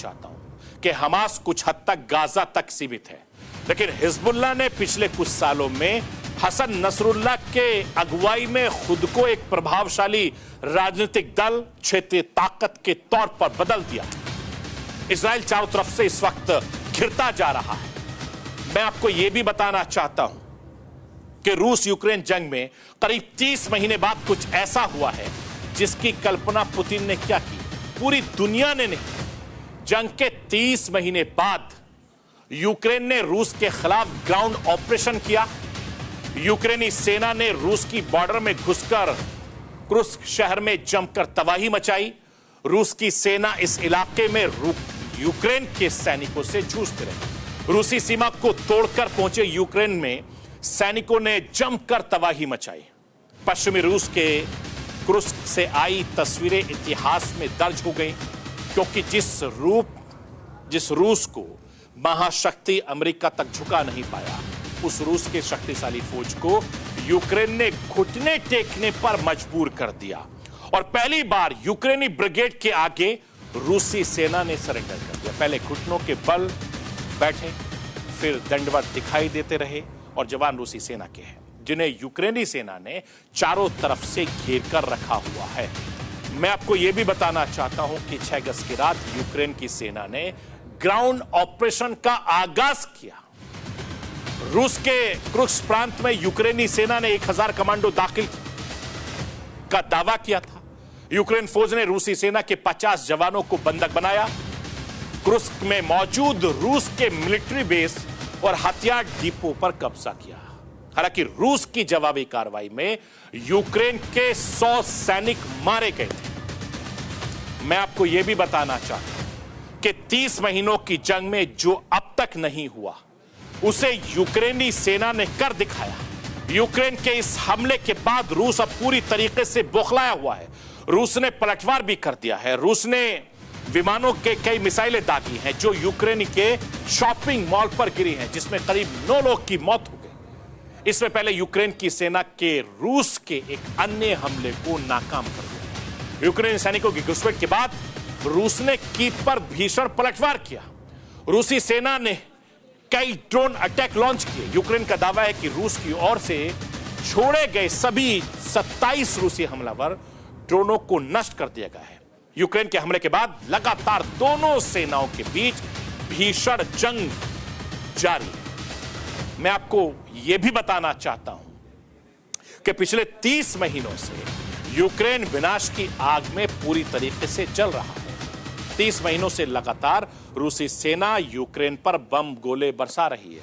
चाहता हूं कि हमास कुछ हद तक गाजा तक सीमित है, लेकिन हिजबुल्लाह ने पिछले कुछ सालों में हसन नसरुल्लाह के अगुवाई में खुद को एक प्रभावशाली राजनीतिक दल, क्षेत्रीय ताकत के तौर पर बदल दिया। इजराइल चारों तरफ से इस वक्त घिरता जा रहा है। मैं आपको यह भी बताना चाहता हूं कि रूस यूक्रेन जंग में करीब 30 महीने बाद कुछ ऐसा हुआ है जिसकी कल्पना पुतिन ने क्या की, पूरी दुनिया ने नहीं। जंग के 30 महीने बाद यूक्रेन ने रूस के खिलाफ ग्राउंड ऑपरेशन किया। यूक्रेनी सेना ने रूस की बॉर्डर में घुसकर कुर्स्क शहर में जमकर तबाही मचाई। रूस की सेना इस इलाके में यूक्रेन के सैनिकों से जूझते रहे। रूसी सीमा को तोड़कर पहुंचे यूक्रेन में सैनिकों ने जमकर तबाही मचाई। पश्चिमी रूस के कुर्स्क से आई तस्वीरें इतिहास में दर्ज हो गई, क्योंकि जिस रूस को महाशक्ति अमेरिका तक झुका नहीं पाया, उस रूस के शक्तिशाली फौज को यूक्रेन ने घुटने टेकने पर मजबूर कर दिया और पहली बार यूक्रेनी ब्रिगेड के आगे रूसी सेना ने सरेंडर कर दिया। पहले घुटनों के बल बैठे, फिर दंडवत दिखाई देते रहे और जवान रूसी सेना के हैं, जिन्हें यूक्रेनी सेना ने चारों तरफ से घेर कर रखा हुआ है। मैं आपको यह भी बताना चाहता हूं कि 6 अगस्त की रात यूक्रेन की सेना ने ग्राउंड ऑपरेशन का आगाज किया। रूस के कुर्स्क प्रांत में यूक्रेनी सेना ने 1000 कमांडो दाखिल का दावा किया था। यूक्रेन फौज ने रूसी सेना के 50 जवानों को बंधक बनाया। कुर्स्क में मौजूद रूस के मिलिट्री बेस और हथियार डिपो पर कब्जा किया। हालांकि रूस की जवाबी कार्रवाई में यूक्रेन के 100 सैनिक मारे गए थे। मैं आपको यह भी बताना चाहता हूं कि 30 महीनों की जंग में जो अब तक नहीं हुआ, उसे यूक्रेनी सेना ने कर दिखाया। यूक्रेन के इस हमले के बाद रूस अब पूरी तरीके से बौखलाया हुआ है। रूस ने पलटवार भी कर दिया है। रूस ने विमानों के कई मिसाइलें दागी हैं जो यूक्रेनी के शॉपिंग मॉल पर गिरी हैं, जिसमें करीब 9 लोग की मौत हो गई। इसमें पहले यूक्रेन की सेना के रूस के एक अन्य हमले को नाकाम कर दिया। यूक्रेनी सैनिकों की घुसपैठ के बाद रूस ने कीव पर भीषण पलटवार किया। रूसी सेना ने कई ड्रोन अटैक लॉन्च किए। यूक्रेन का दावा है कि रूस की ओर से छोड़े गए सभी 27 रूसी हमलावर ड्रोनों को नष्ट कर दिया गया है। यूक्रेन के हमले के बाद लगातार दोनों सेनाओं के बीच भीषण जंग जारी है। मैं आपको यह भी बताना चाहता हूं कि पिछले 30 महीनों से यूक्रेन विनाश की आग में पूरी तरीके से जल रहा है। 30 महीनों से लगातार रूसी सेना यूक्रेन पर बम गोले बरसा रही है।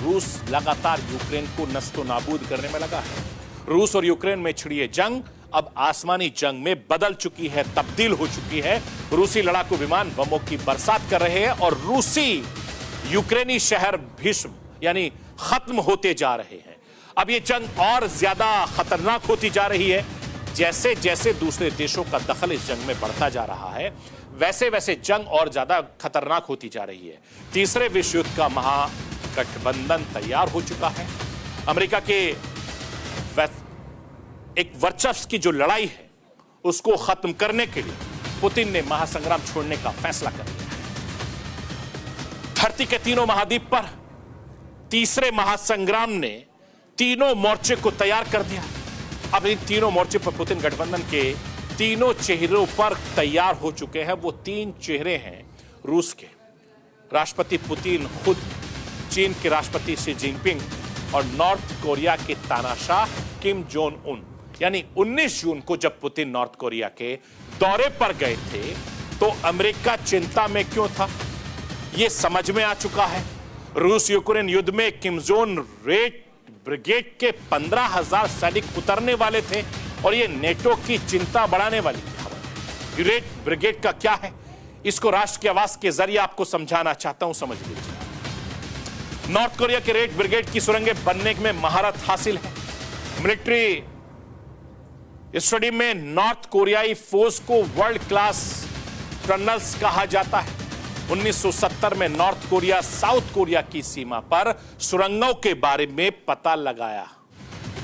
रूस लगातार यूक्रेन को नस्तो नाबूद करने में लगा है। रूस और यूक्रेन में छिड़ी जंग अब आसमानी जंग में बदल चुकी है, तब्दील हो चुकी है। रूसी लड़ाकू विमान बमों की बरसात कर रहे हैं और रूसी यूक्रेनी शहर भीष्म यानी खत्म होते जा रहे हैं। अब यह जंग और ज्यादा खतरनाक होती जा रही है। जैसे जैसे दूसरे देशों का दखल इस जंग में बढ़ता जा रहा है, वैसे वैसे जंग और ज्यादा खतरनाक होती जा रही है। तीसरे विश्व युद्ध का महागठबंधन तैयार हो चुका है। अमेरिका के एक वर्चस्व की जो लड़ाई है, उसको खत्म करने के लिए पुतिन ने महासंग्राम छोड़ने का फैसला कर लिया है। धरती के तीनों महाद्वीप पर तीसरे महासंग्राम ने तीनों मोर्चे को तैयार कर दिया। अब इन तीनों मोर्चे पर पुतिन गठबंधन के तीनों चेहरों पर तैयार हो चुके हैं। वो 3 चेहरे हैं रूस के। राष्ट्रपति पुतिन खुद, चीन के राष्ट्रपति शी जिनपिंग और नॉर्थ कोरिया के तानाशाह किम जोंग उन। यानी 19 जून को जब पुतिन नॉर्थ कोरिया के दौरे पर गए थे, तो अमेरिका चिंता में क्यों था, यह समझ में आ चुका है। रूस यूक्रेन युद्ध में किम जोंग रेड ब्रिगेड के 15,000 सैनिक उतरने वाले थे और यह नेटो की चिंता बढ़ाने वाली खबर है। रेड ब्रिगेड का क्या है, इसको राष्ट्र की आवाज के जरिए आपको समझाना चाहता हूं, समझ लीजिए। नॉर्थ कोरिया के रेड ब्रिगेड की सुरंगें बनने में महारत हासिल है। मिलिट्री स्टडी में नॉर्थ कोरियाई फौज को वर्ल्ड क्लास टनल्स कहा जाता है। 1970 में नॉर्थ कोरिया साउथ कोरिया की सीमा पर सुरंगों के बारे में पता लगाया।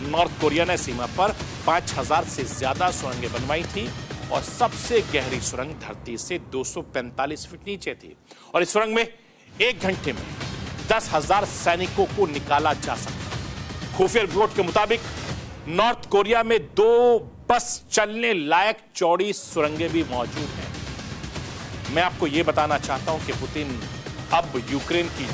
नॉर्थ कोरिया ने सीमा पर 5000 से ज्यादा सुरंगें बनवाई थी और सबसे गहरी सुरंग धरती से 245 फीट नीचे थी और इस सुरंग में 1 घंटे में 10,000 सैनिकों को निकाला जा सकता। खुफिया रिपोर्ट के मुताबिक नॉर्थ कोरिया में 2 बस चलने लायक चौड़ी सुरंगें भी मौजूद हैं। मैं आपको यह बताना चाहता हूं कि पुतिन अब यूक्रेन की